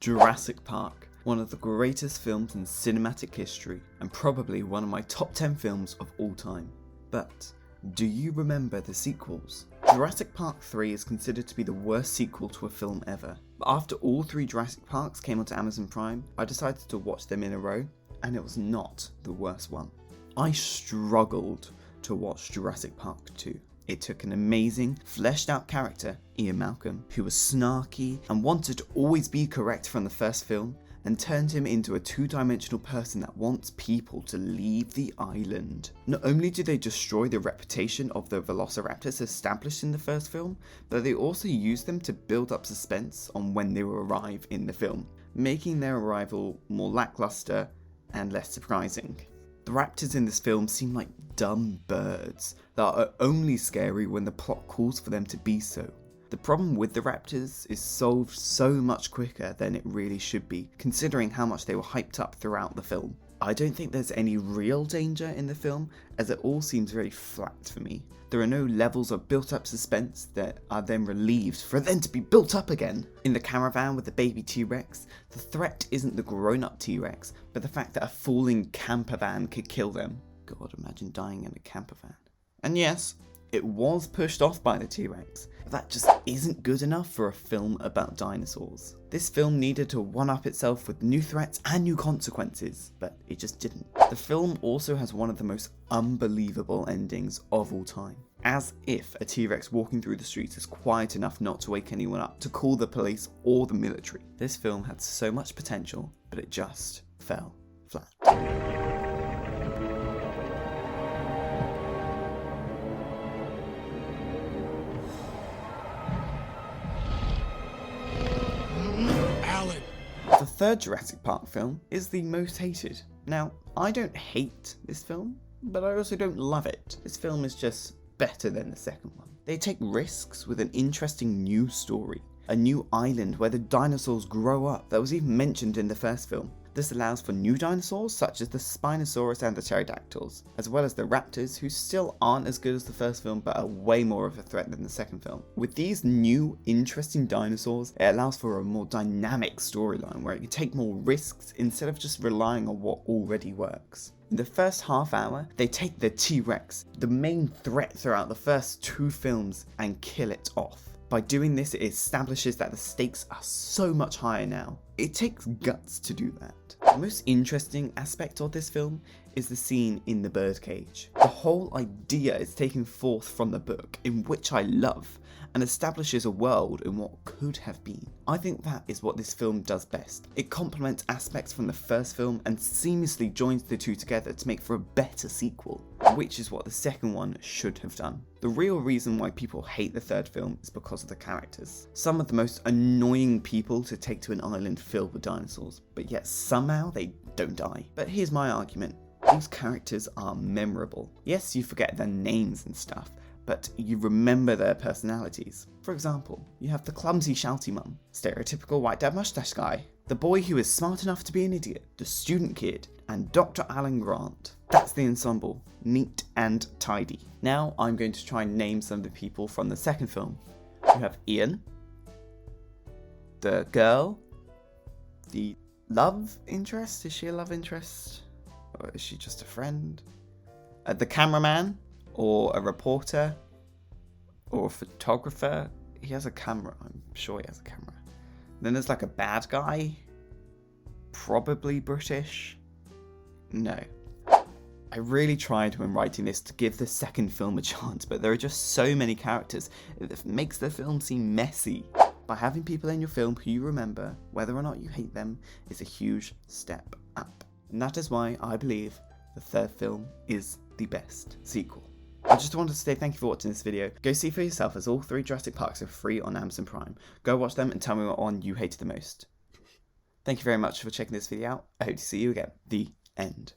Jurassic Park, one of the greatest films in cinematic history, and probably one of my top 10 films of all time. But do you remember the sequels? Jurassic Park 3 is considered to be the worst sequel to a film ever. But after all three Jurassic Parks came onto Amazon Prime, I decided to watch them in a row, and it was not the worst one. I struggled to watch Jurassic Park 2. It took an amazing, fleshed out character, Ian Malcolm, who was snarky and wanted to always be correct from the first film, and turned him into a two-dimensional person that wants people to leave the island. Not only did they destroy the reputation of the velociraptors established in the first film, but they also used them to build up suspense on when they will arrive in the film, making their arrival more lackluster and less surprising. The raptors in this film seem like dumb birds that are only scary when the plot calls for them to be so. The problem with the raptors is solved so much quicker than it really should be, considering how much they were hyped up throughout the film. I don't think there's any real danger in the film, as it all seems very flat for me. There are no levels of built up suspense that are then relieved for then to be built up again. In the caravan with the baby T-Rex, the threat isn't the grown-up T-Rex, but the fact that a falling camper van could kill them. God, imagine dying in a camper van. And yes, it was pushed off by the T-Rex, but that just isn't good enough for a film about dinosaurs. This film needed to one-up itself with new threats and new consequences, but it just didn't. The film also has one of the most unbelievable endings of all time. As if a T-Rex walking through the streets is quiet enough not to wake anyone up to call the police or the military. This film had so much potential, but it just fell flat. The third Jurassic Park film is the most hated. Now, I don't hate this film, but I also don't love it. This film is just better than the second one. They take risks with an interesting new story, a new island where the dinosaurs grow up that was even mentioned in the first film. This allows for new dinosaurs such as the Spinosaurus and the Pterodactyls, as well as the raptors who still aren't as good as the first film but are way more of a threat than the second film. With these new interesting dinosaurs, it allows for a more dynamic storyline where it can take more risks instead of just relying on what already works. In the first half hour, they take the T-Rex, the main threat throughout the first two films, and kill it off. By doing this, it establishes that the stakes are so much higher now. It takes guts to do that. The most interesting aspect of this film is the scene in the birdcage. The whole idea is taken forth from the book, in which I love, and establishes a world in what could have been. I think that is what this film does best. It complements aspects from the first film and seamlessly joins the two together to make for a better sequel, which is what the second one should have done. The real reason why people hate the third film is because of the characters. Some of the most annoying people to take to an island filled with dinosaurs, but yet somehow they don't die. But here's my argument. These characters are memorable. Yes, you forget their names and stuff, but you remember their personalities. For example, you have the clumsy shouty mum, stereotypical white dad mustache guy, the boy who is smart enough to be an idiot, the student kid, and Dr. Alan Grant. That's the ensemble, neat and tidy. Now I'm going to try and name some of the people from the second film. You have Ian, the girl, the love interest, is she a love interest? Or is she just a friend? The cameraman, or a reporter, or a photographer. He has a camera, I'm sure he has a camera. Then there's like a bad guy, probably British. No. I really tried when writing this to give the second film a chance, but there are just so many characters, it makes the film seem messy. By having people in your film who you remember, whether or not you hate them, is a huge step up. And that is why I believe the third film is the best sequel. I just wanted to say thank you for watching this video. Go see for yourself, as all three Jurassic Parks are free on Amazon Prime. Go watch them and tell me what one you hated the most. Thank you very much for checking this video out. I hope to see you again. The end.